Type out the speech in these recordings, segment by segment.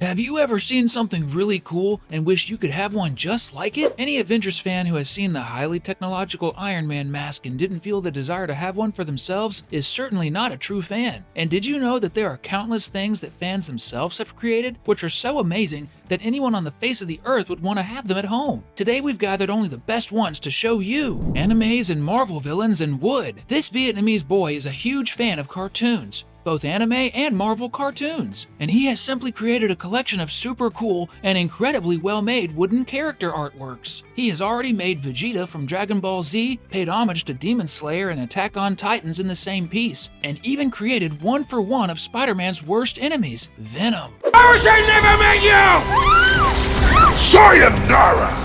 Have you ever seen something really cool and wish you could have one just like it? Any Avengers fan who has seen the highly technological Iron Man mask and didn't feel the desire to have one for themselves is certainly not a true fan. And did you know that there are countless things that fans themselves have created which are so amazing that anyone on the face of the earth would want to have them at home? Today we've gathered only the best ones to show you. Animes and Marvel villains and wood. This Vietnamese boy is a huge fan of cartoons, both anime and Marvel cartoons, and he has simply created a collection of super cool and incredibly well-made wooden character artworks. He has already made Vegeta from Dragon Ball Z, paid homage to Demon Slayer and Attack on Titans in the same piece, and even created one-for-one of Spider-Man's worst enemies, Venom. I wish I never met you! Sayonara!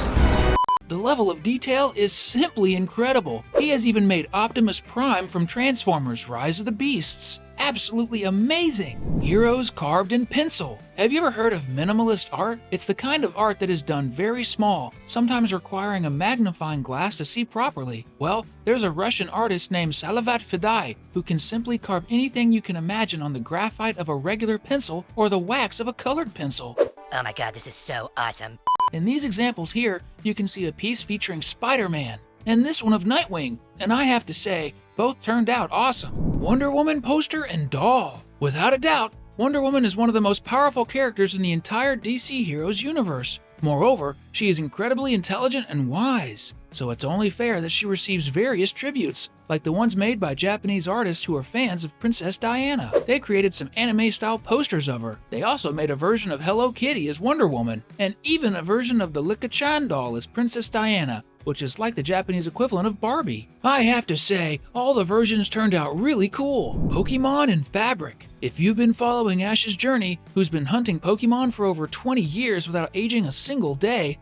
The level of detail is simply incredible. He has even made Optimus Prime from Transformers Rise of the Beasts. Absolutely amazing! Heroes carved in pencil. Have you ever heard of minimalist art? It's the kind of art that is done very small, sometimes requiring a magnifying glass to see properly. Well, there's a Russian artist named Salavat Fedai who can simply carve anything you can imagine on the graphite of a regular pencil or the wax of a colored pencil. Oh my god, this is so awesome. In these examples here, you can see a piece featuring Spider-Man, and this one of Nightwing, and I have to say, both turned out awesome. Wonder Woman poster and doll. Without a doubt, Wonder Woman is one of the most powerful characters in the entire DC Heroes universe. Moreover, she is incredibly intelligent and wise, so it's only fair that she receives various tributes, like the ones made by Japanese artists who are fans of Princess Diana. They created some anime-style posters of her. They also made a version of Hello Kitty as Wonder Woman, and even a version of the Licca-chan doll as Princess Diana, which is like the Japanese equivalent of Barbie. I have to say, all the versions turned out really cool. Pokemon and fabric. If you've been following Ash's journey, who's been hunting Pokemon for over 20 years without aging a single day,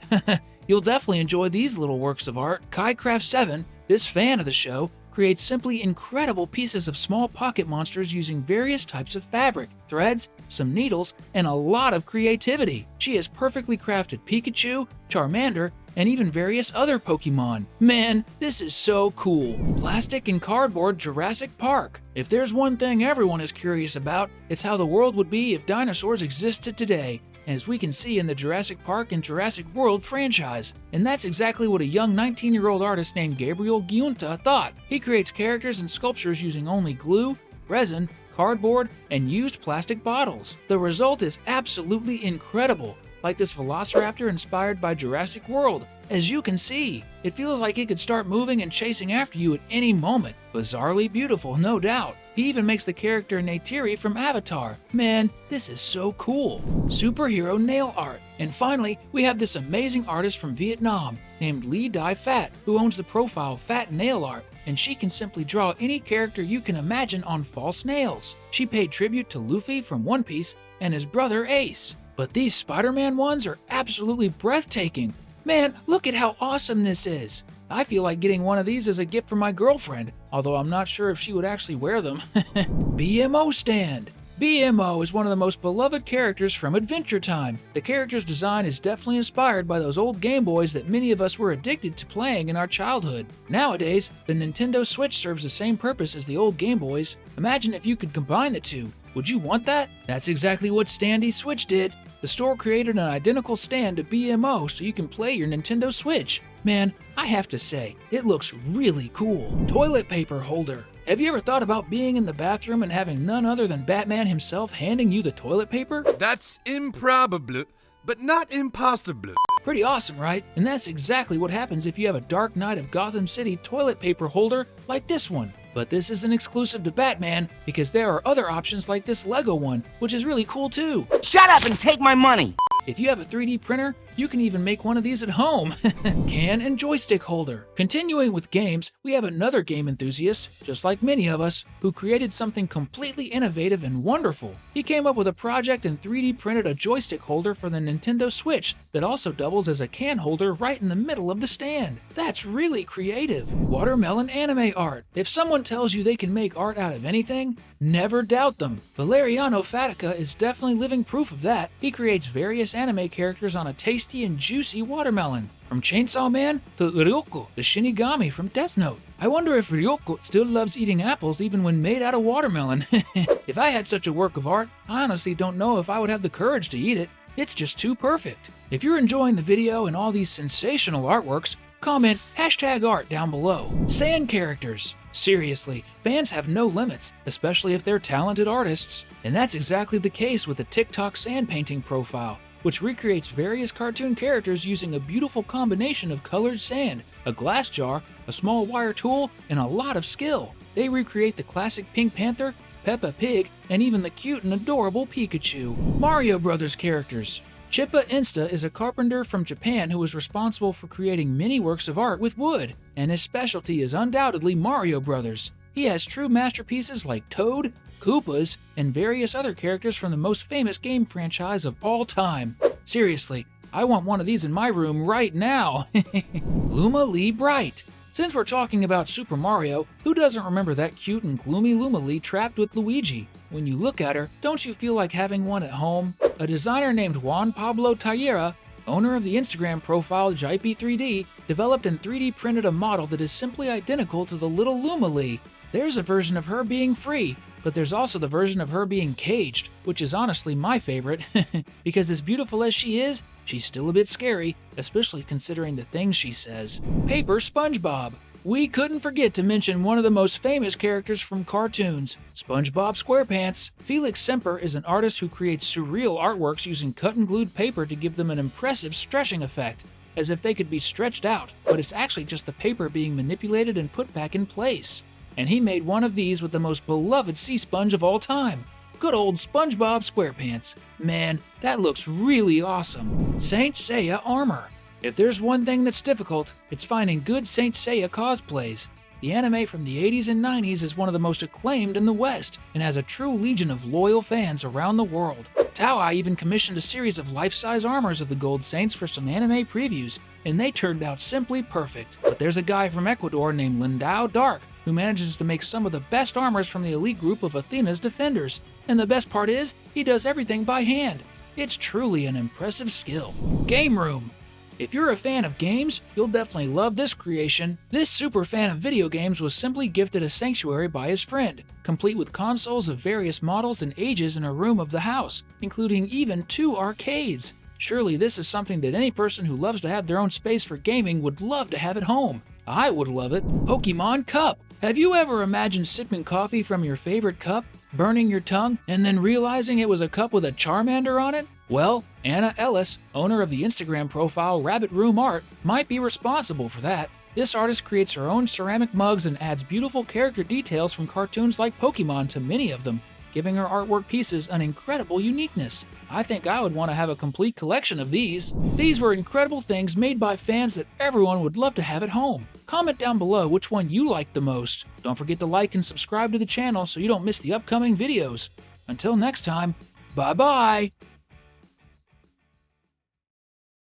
you'll definitely enjoy these little works of art. KaiCraft7, this fan of the show, creates simply incredible pieces of small pocket monsters using various types of fabric, threads, some needles, and a lot of creativity. She has perfectly crafted Pikachu, Charmander, and even various other Pokemon. Man, this is so cool. Plastic and cardboard Jurassic Park. If there's one thing everyone is curious about, it's how the world would be if dinosaurs existed today, as we can see in the Jurassic Park and Jurassic World franchise. And that's exactly what a young 19-year-old artist named Gabriel Giunta thought. He creates characters and sculptures using only glue, resin, cardboard, and used plastic bottles. The result is absolutely incredible, like this Velociraptor inspired by Jurassic World. As you can see, it feels like it could start moving and chasing after you at any moment. Bizarrely beautiful, no doubt. He even makes the character Neytiri from Avatar. Man, this is so cool. Superhero nail art. And finally, we have this amazing artist from Vietnam named Lee Dai Phat, who owns the profile Phat Nail Art, and she can simply draw any character you can imagine on false nails. She paid tribute to Luffy from One Piece and his brother Ace. But these Spider-Man ones are absolutely breathtaking. Man, look at how awesome this is. I feel like getting one of these as a gift for my girlfriend, although I'm not sure if she would actually wear them. BMO stand. BMO is one of the most beloved characters from Adventure Time. The character's design is definitely inspired by those old Game Boys that many of us were addicted to playing in our childhood. Nowadays, the Nintendo Switch serves the same purpose as the old Game Boys. Imagine if you could combine the two. Would you want that? That's exactly what Standy Switch did. The store created an identical stand to BMO so you can play your Nintendo Switch. Man, I have to say, it looks really cool. Toilet paper holder. Have you ever thought about being in the bathroom and having none other than Batman himself handing you the toilet paper? That's improbable, but not impossible. Pretty awesome, right? And that's exactly what happens if you have a Dark Knight of Gotham City toilet paper holder like this one. But this isn't exclusive to Batman, because there are other options like this Lego one, which is really cool too. Shut up and take my money! If you have a 3D printer, you can even make one of these at home. Can and joystick holder. Continuing with games, we have another game enthusiast, just like many of us, who created something completely innovative and wonderful. He came up with a project and 3D printed a joystick holder for the Nintendo Switch that also doubles as a can holder right in the middle of the stand. That's really creative. Watermelon anime art. If someone tells you they can make art out of anything, never doubt them. Valeriano Fatica is definitely living proof of that. He creates various anime characters on a tasty and juicy watermelon, from Chainsaw Man to Ryoko, the Shinigami from Death Note. I wonder if Ryoko still loves eating apples even when made out of watermelon. If I had such a work of art, I honestly don't know if I would have the courage to eat it. It's just too perfect. If you're enjoying the video and all these sensational artworks, comment #art down below. Sand characters. Seriously, fans have no limits, especially if they're talented artists. And that's exactly the case with the TikTok sand painting profile, which recreates various cartoon characters using a beautiful combination of colored sand, a glass jar, a small wire tool, and a lot of skill. They recreate the classic Pink Panther, Peppa Pig, and even the cute and adorable Pikachu. Mario Brothers characters. Chippa Insta is a carpenter from Japan who is responsible for creating many works of art with wood, and his specialty is undoubtedly Mario Brothers. He has true masterpieces like Toad, Koopas, and various other characters from the most famous game franchise of all time. Seriously, I want one of these in my room right now. Luma Lee Bright. Since we're talking about Super Mario, who doesn't remember that cute and gloomy Luma Lee trapped with Luigi? When you look at her, don't you feel like having one at home? A designer named Juan Pablo Tallera, owner of the Instagram profile JYP3D, developed and 3D printed a model that is simply identical to the little Luma Lee. There's a version of her being free, but there's also the version of her being caged, which is honestly my favorite, because as beautiful as she is, she's still a bit scary, especially considering the things she says. Paper SpongeBob. We couldn't forget to mention one of the most famous characters from cartoons, SpongeBob SquarePants. Felix Semper is an artist who creates surreal artworks using cut and glued paper to give them an impressive stretching effect, as if they could be stretched out, but it's actually just the paper being manipulated and put back in place. And he made one of these with the most beloved sea sponge of all time. Good old SpongeBob SquarePants. Man, that looks really awesome. Saint Seiya armor. If there's one thing that's difficult, it's finding good Saint Seiya cosplays. The anime from the 80s and 90s is one of the most acclaimed in the West and has a true legion of loyal fans around the world. Toei even commissioned a series of life-size armors of the Gold Saints for some anime previews, and they turned out simply perfect. But there's a guy from Ecuador named Lindao Dark who manages to make some of the best armors from the elite group of Athena's defenders. And the best part is, he does everything by hand. It's truly an impressive skill. Game Room. If you're a fan of games, you'll definitely love this creation. This super fan of video games was simply gifted a sanctuary by his friend, complete with consoles of various models and ages in a room of the house, including even 2 arcades. Surely this is something that any person who loves to have their own space for gaming would love to have at home. I would love it. Pokemon Cup. Have you ever imagined sipping coffee from your favorite cup, burning your tongue, and then realizing it was a cup with a Charmander on it? Well, Anna Ellis, owner of the Instagram profile Rabbit Room Art, might be responsible for that. This artist creates her own ceramic mugs and adds beautiful character details from cartoons like Pokemon to many of them, giving her artwork pieces an incredible uniqueness. I think I would want to have a complete collection of these. These were incredible things made by fans that everyone would love to have at home. Comment down below which one you liked the most. Don't forget to like and subscribe to the channel so you don't miss the upcoming videos. Until next time, bye-bye!